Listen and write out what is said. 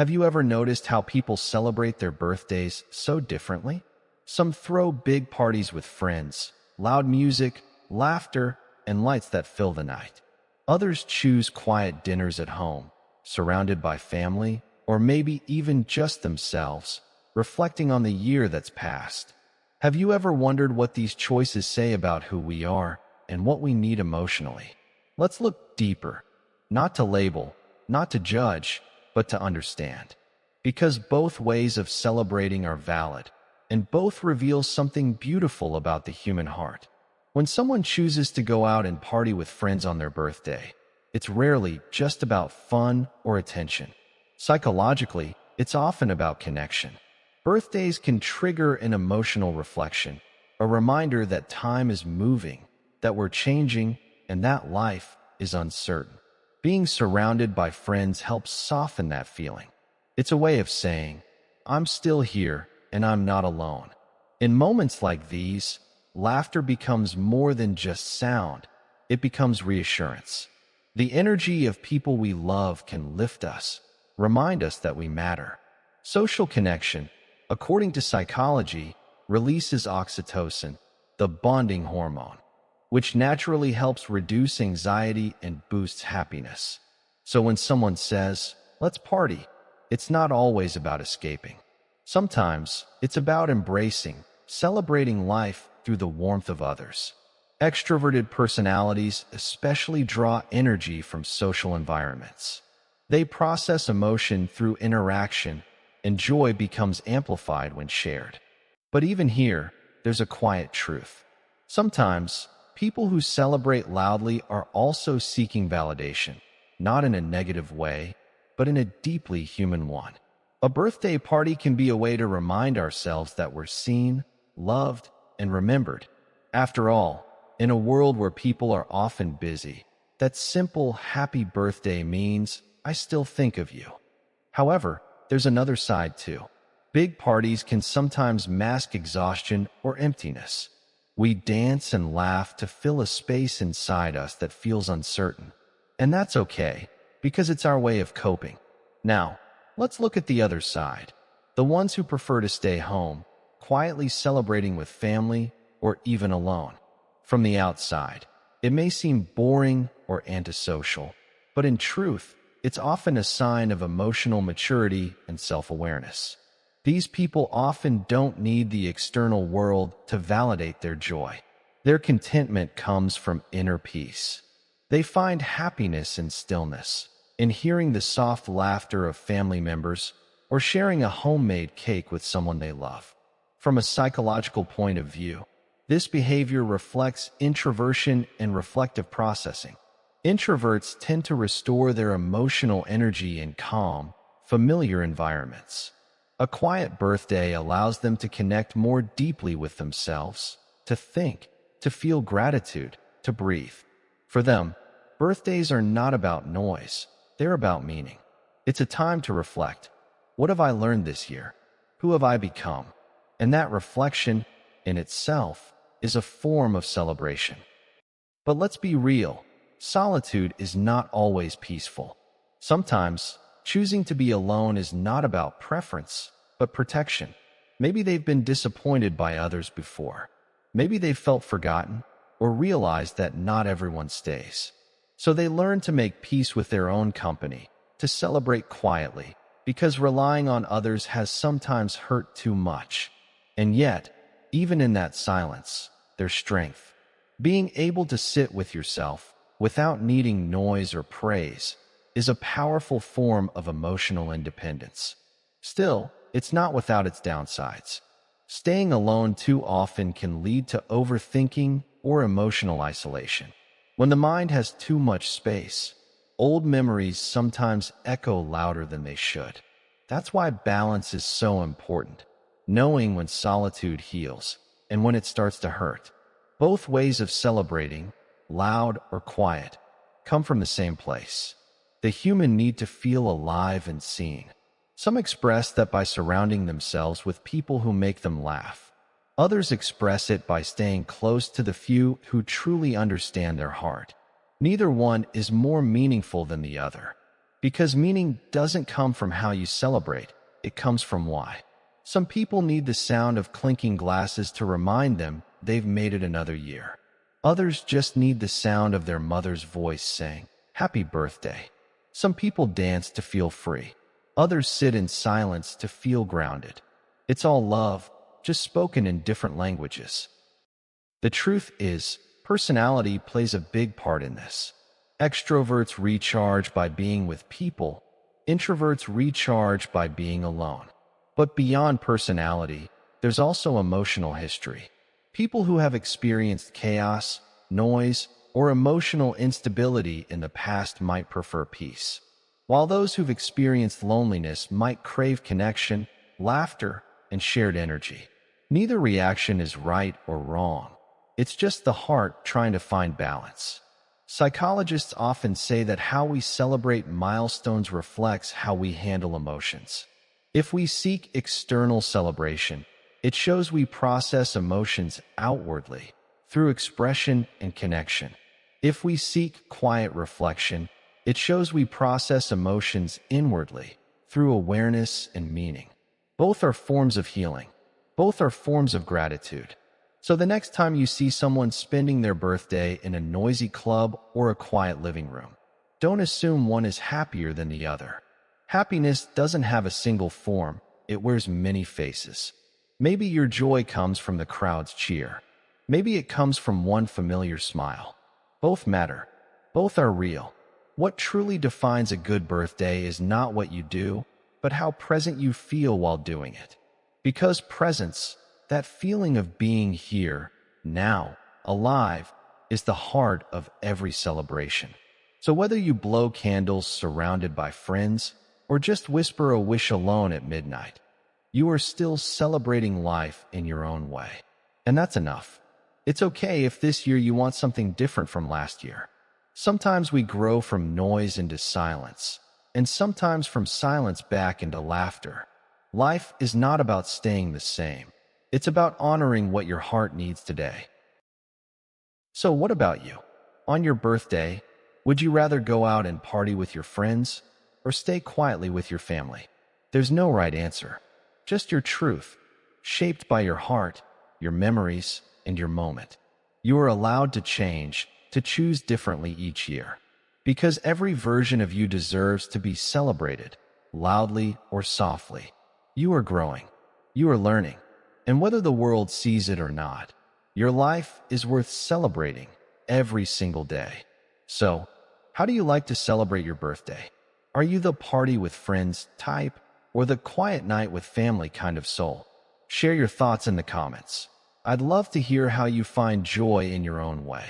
Have you ever noticed how people celebrate their birthdays so differently? Some throw big parties with friends, loud music, laughter, and lights that fill the night. Others choose quiet dinners at home, surrounded by family, or maybe even just themselves, reflecting on the year that's passed. Have you ever wondered what these choices say about who we are and what we need emotionally? Let's look deeper, not to label, not to judge, but to understand. Because both ways of celebrating are valid, and both reveal something beautiful about the human heart. When someone chooses to go out and party with friends on their birthday, it's rarely just about fun or attention. Psychologically, it's often about connection. Birthdays can trigger an emotional reflection, a reminder that time is moving, that we're changing, and that life is uncertain. Being surrounded by friends helps soften that feeling. It's a way of saying, I'm still here and I'm not alone. In moments like these, laughter becomes more than just sound. It becomes reassurance. The energy of people we love can lift us, remind us that we matter. Social connection, according to psychology, releases oxytocin, the bonding hormone, which naturally helps reduce anxiety and boosts happiness. So when someone says, let's party, it's not always about escaping. Sometimes it's about embracing, celebrating life through the warmth of others. Extroverted personalities especially draw energy from social environments. They process emotion through interaction, and joy becomes amplified when shared. But even here, there's a quiet truth. Sometimes, people who celebrate loudly are also seeking validation, not in a negative way, but in a deeply human one. A birthday party can be a way to remind ourselves that we're seen, loved, and remembered. After all, in a world where people are often busy, that simple happy birthday means I still think of you. However, there's another side too. Big parties can sometimes mask exhaustion or emptiness. We dance and laugh to fill a space inside us that feels uncertain. And that's okay, because it's our way of coping. Now, let's look at the other side. The ones who prefer to stay home, quietly celebrating with family or even alone. From the outside, it may seem boring or antisocial, but in truth, it's often a sign of emotional maturity and self-awareness. These people often don't need the external world to validate their joy. Their contentment comes from inner peace. They find happiness in stillness, in hearing the soft laughter of family members, or sharing a homemade cake with someone they love. From a psychological point of view, this behavior reflects introversion and reflective processing. Introverts tend to restore their emotional energy in calm, familiar environments. A quiet birthday allows them to connect more deeply with themselves, to think, to feel gratitude, to breathe. For them, birthdays are not about noise, they're about meaning. It's a time to reflect. What have I learned this year? Who have I become? And that reflection, in itself, is a form of celebration. But let's be real, solitude is not always peaceful. Sometimes, choosing to be alone is not about preference, but protection. Maybe they've been disappointed by others before. Maybe they've felt forgotten, or realized that not everyone stays. So they learn to make peace with their own company, to celebrate quietly, because relying on others has sometimes hurt too much. And yet, even in that silence, there's strength. Being able to sit with yourself, without needing noise or praise, is a powerful form of emotional independence. Still, it's not without its downsides. Staying alone too often can lead to overthinking or emotional isolation. When the mind has too much space, old memories sometimes echo louder than they should. That's why balance is so important, knowing when solitude heals and when it starts to hurt. Both ways of celebrating, loud or quiet, come from the same place. The human need to feel alive and seen. Some express that by surrounding themselves with people who make them laugh. Others express it by staying close to the few who truly understand their heart. Neither one is more meaningful than the other. Because meaning doesn't come from how you celebrate, it comes from why. Some people need the sound of clinking glasses to remind them they've made it another year. Others just need the sound of their mother's voice saying, "Happy birthday." Some people dance to feel free. Others sit in silence to feel grounded. It's all love, just spoken in different languages. The truth is, personality plays a big part in this. Extroverts recharge by being with people. Introverts recharge by being alone. But beyond personality, there's also emotional history. People who have experienced chaos, noise, or emotional instability in the past might prefer peace, while those who've experienced loneliness might crave connection, laughter, and shared energy. Neither reaction is right or wrong. It's just the heart trying to find balance. Psychologists often say that how we celebrate milestones reflects how we handle emotions. If we seek external celebration, it shows we process emotions outwardly, through expression and connection. If we seek quiet reflection, it shows we process emotions inwardly, through awareness and meaning. Both are forms of healing. Both are forms of gratitude. So the next time you see someone spending their birthday in a noisy club or a quiet living room, don't assume one is happier than the other. Happiness doesn't have a single form, it wears many faces. Maybe your joy comes from the crowd's cheer. Maybe it comes from one familiar smile. Both matter. Both are real. What truly defines a good birthday is not what you do, but how present you feel while doing it. Because presence, that feeling of being here, now, alive, is the heart of every celebration. So whether you blow candles surrounded by friends, or just whisper a wish alone at midnight, you are still celebrating life in your own way. And that's enough. It's okay if this year you want something different from last year. Sometimes we grow from noise into silence, and sometimes from silence back into laughter. Life is not about staying the same. It's about honoring what your heart needs today. So what about you? On your birthday, would you rather go out and party with your friends or stay quietly with your family? There's no right answer, just your truth, shaped by your heart, your memories, and your moment. You are allowed to change, to choose differently each year, because every version of you deserves to be celebrated, loudly or softly. You are growing, you are learning, and whether the world sees it or not, your life is worth celebrating every single day. So, how do you like to celebrate your birthday? Are you the party with friends type, or the quiet night with family kind of soul? Share your thoughts in the comments. I'd love to hear how you find joy in your own way.